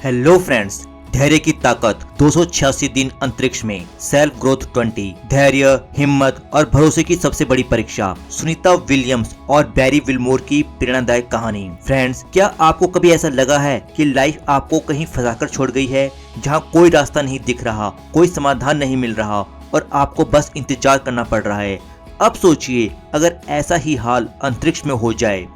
Hello friends, धैर्य की ताकत 286 दिन अंतरिक्ष में, सेल्फ ग्रोथ 20, धैर्य, हिम्मत और भरोसे की सबसे बड़ी परीक्षा। सुनीता विलियम्स और बैरी विलमोर की प्रेरणादायक कहानी। फ्रेंड्स, क्या आपको कभी ऐसा लगा है कि लाइफ आपको कहीं फंसाकर छोड़ गई है, जहां कोई रास्ता नहीं दिख रहा, कोई समाधान नहीं मिल रहा और आपको बस इंतजार करना पड़ रहा है? अब सोचिए, अगर ऐसा ही हाल अंतरिक्ष में हो जाए।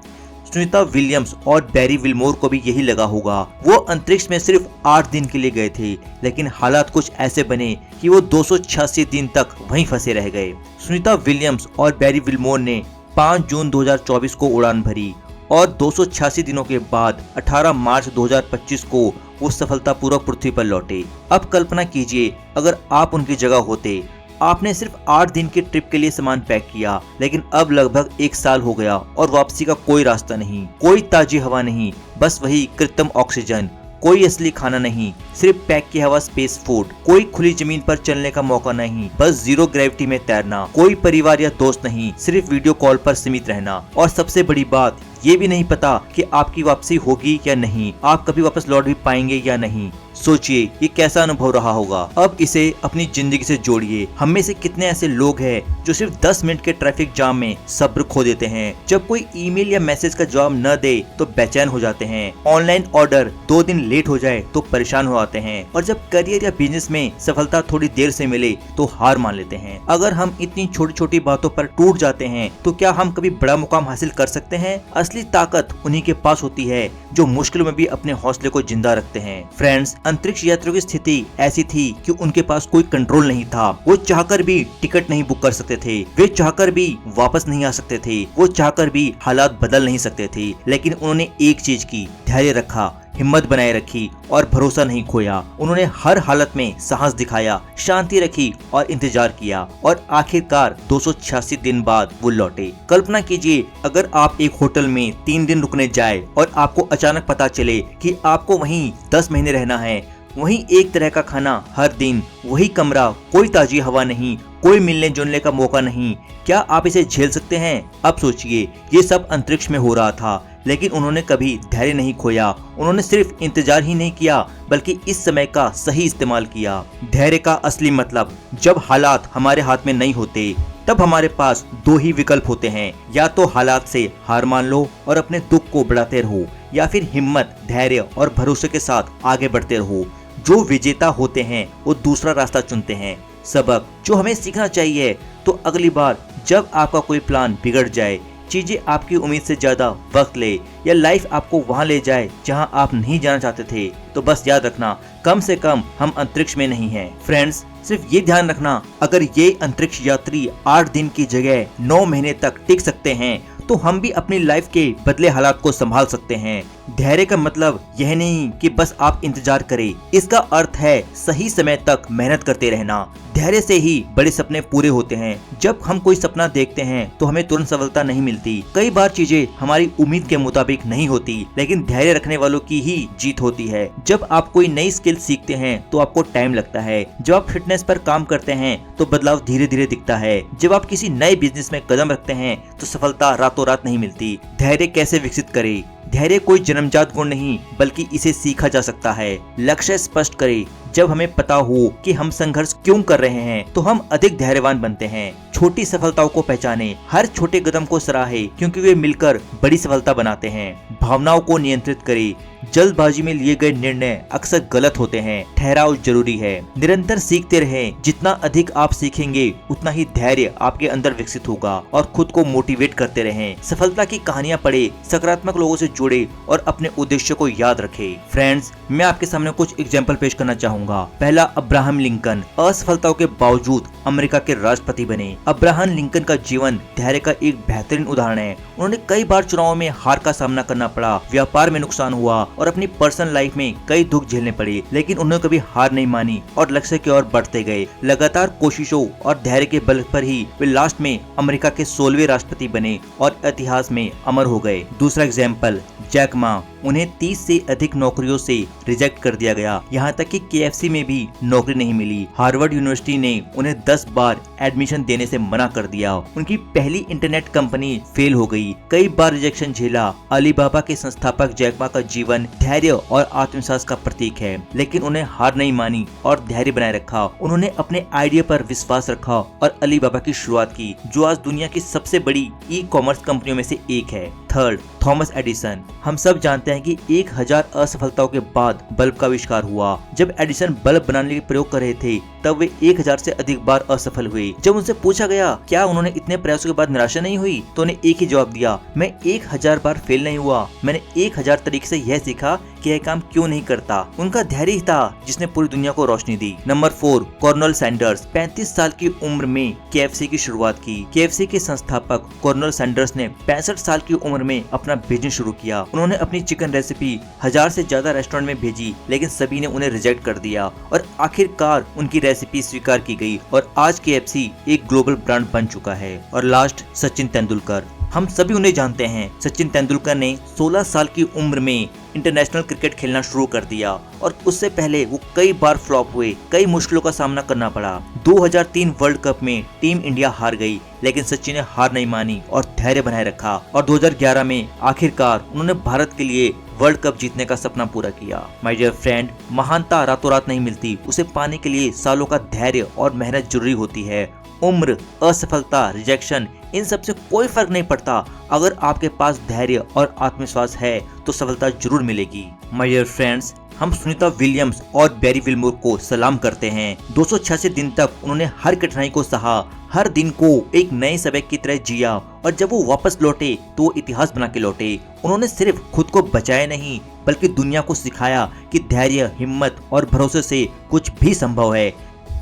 सुनीता विलियम्स और बैरी विलमोर को भी यही लगा होगा। वो अंतरिक्ष में सिर्फ 8 दिन के लिए गए थे, लेकिन हालात कुछ ऐसे बने कि वो 286 दिन तक वहीं फंसे रह गए। सुनीता विलियम्स और बैरी विलमोर ने 5 जून 2024 को उड़ान भरी और 286 दिनों के बाद 18 मार्च 2025 को वो सफलतापूर्वक पृथ्वी पर लौटे। अब कल्पना कीजिए, अगर आप उनकी जगह होते। आपने सिर्फ 8 दिन के ट्रिप के लिए सामान पैक किया, लेकिन अब लगभग 1 साल हो गया और वापसी का कोई रास्ता नहीं, कोई ताजी हवा नहीं, बस वही कृत्रिम ऑक्सीजन, कोई असली खाना नहीं, सिर्फ पैक की हवा, स्पेस फूड, कोई खुली जमीन पर चलने का मौका नहीं, बस जीरो ग्रेविटी में तैरना, कोई परिवार या दोस्त नहीं, सिर्फ वीडियो कॉल पर सीमित रहना। और सबसे बड़ी बात, ये भी नहीं पता कि आपकी वापसी होगी या नहीं, आप कभी वापस लौट भी पाएंगे या नहीं। सोचिए, ये कैसा अनुभव रहा होगा। अब इसे अपनी जिंदगी से जोड़िए। हम में से कितने ऐसे लोग हैं जो सिर्फ 10 मिनट के ट्रैफिक जाम में सब्र खो देते हैं। जब कोई ईमेल या मैसेज का जवाब न दे तो बेचैन हो जाते हैं। ऑनलाइन ऑर्डर 2 दिन लेट हो जाए तो परेशान हो आते हैं। और जब करियर या बिजनेस में सफलता थोड़ी देर से मिले तो हार मान लेते हैं। अगर हम इतनी छोटी छोटी बातों पर टूट जाते हैं तो क्या हम कभी बड़ा मुकाम हासिल कर सकते हैं? असली ताकत उन्हीं के पास होती है जो मुश्किलों में भी अपने हौसले को जिंदा रखते हैं। फ्रेंड्स, अंतरिक्ष यात्रियों की स्थिति ऐसी थी कि उनके पास कोई कंट्रोल नहीं था। वो चाहकर भी टिकट नहीं बुक कर सकते थे, वे चाहकर भी वापस नहीं आ सकते थे, वो चाहकर भी हालात बदल नहीं सकते थे। लेकिन उन्होंने एक चीज की, धैर्य रखा, हिम्मत बनाए रखी और भरोसा नहीं खोया। उन्होंने हर हालत में साहस दिखाया, शांति रखी और इंतजार किया और आखिरकार 286 दिन बाद वो लौटे। कल्पना कीजिए, अगर आप एक होटल में 3 दिन रुकने जाए और आपको अचानक पता चले कि आपको वहीं 10 महीने रहना है। वहीं एक तरह का खाना हर दिन, वही कमरा, कोई ताजी हवा नहीं, कोई मिलने जुलने का मौका नहीं। क्या आप इसे झेल सकते हैं? अब सोचिए, ये सब अंतरिक्ष में हो रहा था, लेकिन उन्होंने कभी धैर्य नहीं खोया। उन्होंने सिर्फ इंतजार ही नहीं किया, बल्कि इस समय का सही इस्तेमाल किया। धैर्य का असली मतलब, जब हालात हमारे हाथ में नहीं होते तब हमारे पास 2 ही विकल्प होते हैं। या तो हालात से हार मान लो और अपने दुख को बढ़ाते रहो, या फिर हिम्मत, धैर्य और भरोसे के साथ आगे बढ़ते रहो। जो विजेता होते हैं वो दूसरा रास्ता चुनते हैं। सबक जो हमें सीखना चाहिए, तो अगली बार जब आपका कोई प्लान बिगड़ जाए, चीजें आपकी उम्मीद से ज्यादा वक्त ले या लाइफ आपको वहां ले जाए जहां आप नहीं जाना चाहते थे, तो बस याद रखना, कम से कम हम अंतरिक्ष में नहीं हैं। फ्रेंड्स, सिर्फ ये ध्यान रखना, अगर ये अंतरिक्ष यात्री 8 दिन की जगह 9 महीने तक टिक सकते हैं, तो हम भी अपनी लाइफ के बदले हालात को संभाल सकते हैं। धैर्य का मतलब यह नहीं कि बस आप इंतजार करें, इसका अर्थ है सही समय तक मेहनत करते रहना। धैर्य से ही बड़े सपने पूरे होते हैं। जब हम कोई सपना देखते हैं तो हमें तुरंत सफलता नहीं मिलती। कई बार चीजें हमारी उम्मीद के मुताबिक नहीं होती, लेकिन धैर्य रखने वालों की ही जीत होती है। जब आप कोई नई स्किल सीखते हैं तो आपको टाइम लगता है। जब आप फिटनेस पर काम करते हैं तो बदलाव धीरे धीरे दिखता है। जब आप किसी नए बिजनेस में कदम रखते हैं तो सफलता रातों रात नहीं मिलती। धैर्य कैसे विकसित करें? धैर्य कोई जन्मजात गुण नहीं, बल्कि इसे सीखा जा सकता है। लक्ष्य स्पष्ट करें। जब हमें पता हो कि हम संघर्ष क्यों कर रहे हैं, तो हम अधिक धैर्यवान बनते हैं। छोटी सफलताओं को पहचाने, हर छोटे कदम को सराहे, क्योंकि वे मिलकर बड़ी सफलता बनाते हैं। भावनाओं को नियंत्रित करें। जल्दबाजी में लिए गए निर्णय अक्सर गलत होते हैं। ठहराव जरूरी है। निरंतर सीखते रहें। जितना अधिक आप सीखेंगे, उतना ही धैर्य आपके अंदर विकसित होगा। और खुद को मोटिवेट करते रहें। सफलता की कहानियां पढ़े, सकारात्मक लोगों से जुड़े और अपने उद्देश्य को याद रखें। फ्रेंड्स, मैं आपके सामने कुछ एग्जाम्पल पेश करना चाहूंगा। पहला, अब्राहम लिंकन। असफलताओं के बावजूद अमेरिका के राष्ट्रपति बने। अब्राहम लिंकन का जीवन धैर्य का एक बेहतरीन उदाहरण है। उन्होंने कई बार चुनावों में हार का सामना करना पड़ा, व्यापार में नुकसान हुआ और अपनी पर्सनल लाइफ में कई दुख झेलने पड़े, लेकिन उन्होंने कभी हार नहीं मानी और लक्ष्य की ओर बढ़ते गए। लगातार कोशिशों और धैर्य के बल पर ही वे लास्ट में अमेरिका के 16वें राष्ट्रपति बने और इतिहास में अमर हो गए। दूसरा एग्जाम्पल, जैक मा। उन्हें 30 से अधिक नौकरियों से रिजेक्ट कर दिया गया, यहाँ तक कि KFC में भी नौकरी नहीं मिली। हार्वर्ड यूनिवर्सिटी ने उन्हें 10 बार एडमिशन देने से मना कर दिया। उनकी पहली इंटरनेट कंपनी फेल हो गई, कई बार रिजेक्शन झेला। अलीबाबा के संस्थापक जैक मा का जीवन धैर्य और आत्मविश्वास का प्रतीक है, लेकिन उन्हें हार नहीं मानी और धैर्य बनाए रखा। उन्होंने अपने आइडिया पर विश्वास रखा और अलीबाबा की शुरुआत की, जो आज दुनिया की सबसे बड़ी ई-कॉमर्स कंपनियों में से एक है। Third, Thomas Edison. हम सब जानते हैं कि 1000 असफलताओं के बाद बल्ब का आविष्कार हुआ। जब एडिसन बल्ब बनाने के प्रयोग कर रहे थे, तब वे 1000 से अधिक बार असफल हुए। जब उनसे पूछा गया क्या उन्होंने इतने प्रयासों के बाद निराशा नहीं हुई, तो उन्हें एक ही जवाब दिया, मैं 1000 बार फेल नहीं हुआ, मैंने 1000 तरीके से यह सीखा कि यह काम क्यों नहीं करता। उनका धैर्य ही था जिसने पूरी दुनिया को रोशनी दी। Number 4, Colonel Sanders. 35 साल की उम्र में KFC की शुरुआत की। KFC के संस्थापक कॉर्नेल सैंडर्स ने 65 साल की उम्र में अपना बिजनेस शुरू किया। उन्होंने अपनी चिकन रेसिपी 1000 से ज्यादा रेस्टोरेंट में भेजी, लेकिन सभी ने उन्हें रिजेक्ट कर दिया और आखिरकार उनकी रेसिपी स्वीकार की गई और आज KFC एक ग्लोबल ब्रांड बन चुका है। और लास्ट, सचिन तेंदुलकर। हम सभी उन्हें जानते हैं। सचिन तेंदुलकर ने 16 साल की उम्र में इंटरनेशनल क्रिकेट खेलना शुरू कर दिया और उससे पहले वो कई बार फ्लॉप हुए, कई मुश्किलों का सामना करना पड़ा। 2003 वर्ल्ड कप में टीम इंडिया हार गई, लेकिन सचिन ने हार नहीं मानी और धैर्य बनाए रखा और 2011 में आखिरकार उन्होंने भारत के लिए वर्ल्ड कप जीतने का सपना पूरा किया। माय डियर फ्रेंड, महानता रातों रात नहीं मिलती, उसे पाने के लिए सालों का धैर्य और मेहनत जरूरी होती है। उम्र, असफलता, रिजेक्शन, इन सब से कोई फर्क नहीं पड़ता। अगर आपके पास धैर्य और आत्मविश्वास है तो सफलता जरूर मिलेगी। माय डियर फ्रेंड्स, हम सुनीता विलियम्स और बैरी विलमोर को सलाम करते हैं। 286 दिन तक उन्होंने हर कठिनाई को सहा, हर दिन को एक नए सबक की तरह जिया और जब वो वापस लौटे तो वो इतिहास बना के लौटे। उन्होंने सिर्फ खुद को बचाया नहीं, बल्कि दुनिया को सिखाया कि धैर्य, हिम्मत और भरोसे से कुछ भी संभव है।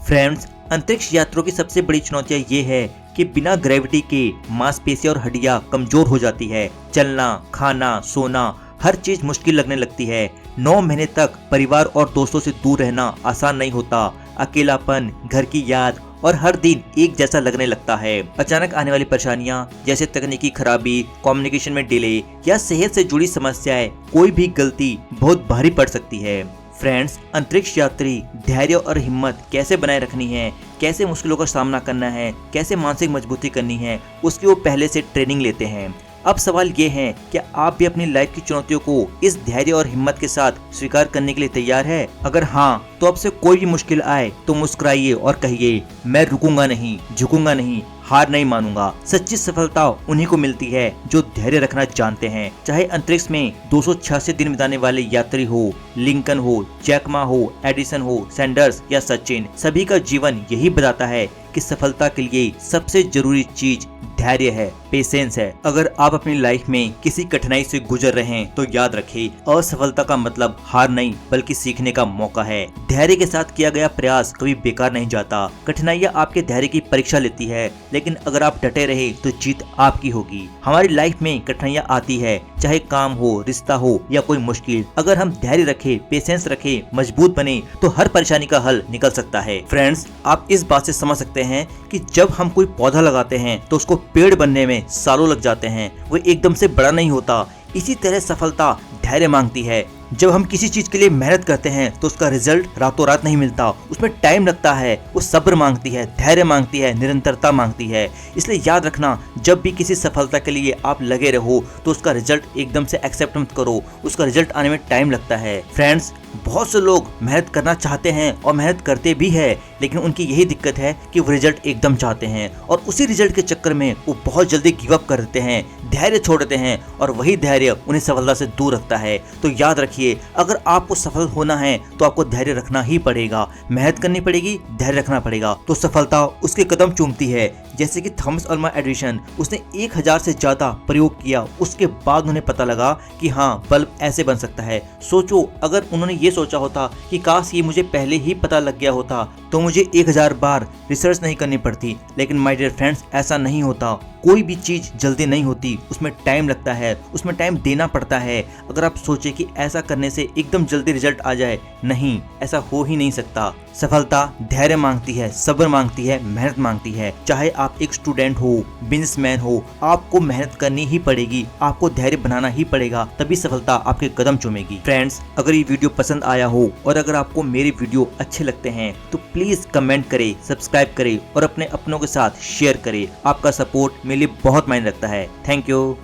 फ्रेंड्स, अंतरिक्ष यात्रियों की सबसे बड़ी चुनौतियां ये है कि बिना ग्रेविटी के मांसपेशियां और हड्डियां कमजोर हो जाती है। चलना, खाना, सोना, हर चीज मुश्किल लगने लगती है। 9 महीने तक परिवार और दोस्तों से दूर रहना आसान नहीं होता। अकेलापन, घर की याद और हर दिन एक जैसा लगने लगता है। अचानक आने वाली परेशानियां जैसे तकनीकी खराबी, कम्युनिकेशन में डिले या सेहत से जुड़ी समस्याएं, कोई भी गलती बहुत भारी पड़ सकती है। फ्रेंड्स, अंतरिक्ष यात्री धैर्य और हिम्मत कैसे बनाए रखनी है, कैसे मुश्किलों का सामना करना है, कैसे मानसिक मजबूती करनी है, उसकी वो पहले से ट्रेनिंग लेते हैं। अब सवाल ये है, क्या आप भी अपनी लाइफ की चुनौतियों को इस धैर्य और हिम्मत के साथ स्वीकार करने के लिए तैयार है? अगर हाँ, तो अब से कोई भी मुश्किल आए तो मुस्कुराइए और कहिए, मैं रुकूंगा नहीं, झुकूंगा नहीं, हार नहीं मानूंगा। सच्ची सफलता उन्हीं को मिलती है जो धैर्य रखना जानते हैं। चाहे अंतरिक्ष में 286 दिन बिताने वाले यात्री हो, लिंकन हो, जैक मा हो, एडिसन हो, सैंडर्स या सचिन, सभी का जीवन यही बताता है कि सफलता के लिए सबसे जरूरी चीज धैर्य है, पेशेंस है। अगर आप अपनी लाइफ में किसी कठिनाई से गुजर रहे हैं तो याद रखें, असफलता का मतलब हार नहीं बल्कि सीखने का मौका है। धैर्य के साथ किया गया प्रयास कभी बेकार नहीं जाता। कठिनाइयां आपके धैर्य की परीक्षा लेती है, लेकिन अगर आप डटे रहे तो जीत आपकी होगी। हमारी लाइफ में कठिनाइयां आती है, चाहे काम हो, रिश्ता हो या कोई मुश्किल। अगर हम धैर्य रखें, पेशेंस रखें, मजबूत बने तो हर परेशानी का हल निकल सकता है। फ्रेंड्स, आप इस बात से समझ सकते हैं कि जब हम कोई पौधा लगाते हैं तो उसको पेड़ बनने में सालों लग जाते हैं, वो एकदम से बड़ा नहीं होता। इसी तरह सफलता धैर्य मांगती है। जब हम किसी चीज के लिए मेहनत करते हैं तो उसका रिजल्ट रातों रात नहीं मिलता, उसमें टाइम लगता है। वो सब्र मांगती है, धैर्य मांगती है, निरंतरता मांगती है। इसलिए याद रखना, जब भी किसी सफलता के लिए आप लगे रहो तो उसका रिजल्ट एकदम से एक्सेप्ट मत करो, उसका रिजल्ट आने में टाइम लगता है। फ्रेंड्स, बहुत से लोग मेहनत करना चाहते हैं और मेहनत करते भी है, लेकिन उनकी यही दिक्कत है कि वो रिजल्ट एकदम चाहते हैं और उसी रिजल्ट के चक्कर में वो बहुत जल्दी गिव अप कर देते हैं, धैर्य छोड़ देते हैं और वही धैर्य उन्हें सफलता से दूर रखता है। तो याद रखिए, अगर आपको सफल होना है तो आपको धैर्य रखना ही पड़ेगा, मेहनत करनी पड़ेगी, धैर्य रखना पड़ेगा, तो सफलता उसके कदम चूमती है। जैसे कि थॉमस अल्वा एडिसन, उसने 1000 से ज्यादा प्रयोग किया, उसके बाद उन्हें पता लगा कि हाँ, बल्ब ऐसे बन सकता है। सोचो, अगर उन्होंने ये सोचा होता कि काश ये मुझे पहले ही पता लग गया होता तो मुझे 1000 बार रिसर्च नहीं करनी पड़ती। लेकिन माय डियर फ्रेंड्स, ऐसा नहीं होता। कोई भी चीज जल्दी नहीं होती, उसमें टाइम लगता है, उसमें टाइम देना पड़ता है। अगर आप सोचे कि ऐसा करने से एकदम जल्दी रिजल्ट आ जाए, नहीं, ऐसा हो ही नहीं सकता। सफलता धैर्य मांगती है, सब्र मांगती है, मेहनत मांगती है। चाहे आप एक स्टूडेंट हो, बिजनेसमैन हो, आपको मेहनत करनी ही पड़ेगी, आपको धैर्य बनाना ही पड़ेगा, तभी सफलता आपके कदम चूमेगी। फ्रेंड्स, अगर ये वीडियो पसंद आया हो और अगर आपको मेरे वीडियो अच्छे लगते हैं तो प्लीज कमेंट करें, सब्सक्राइब करें और अपने अपनों के साथ शेयर करें। आपका सपोर्ट मेरे लिए बहुत मायने रखता है। Thank you.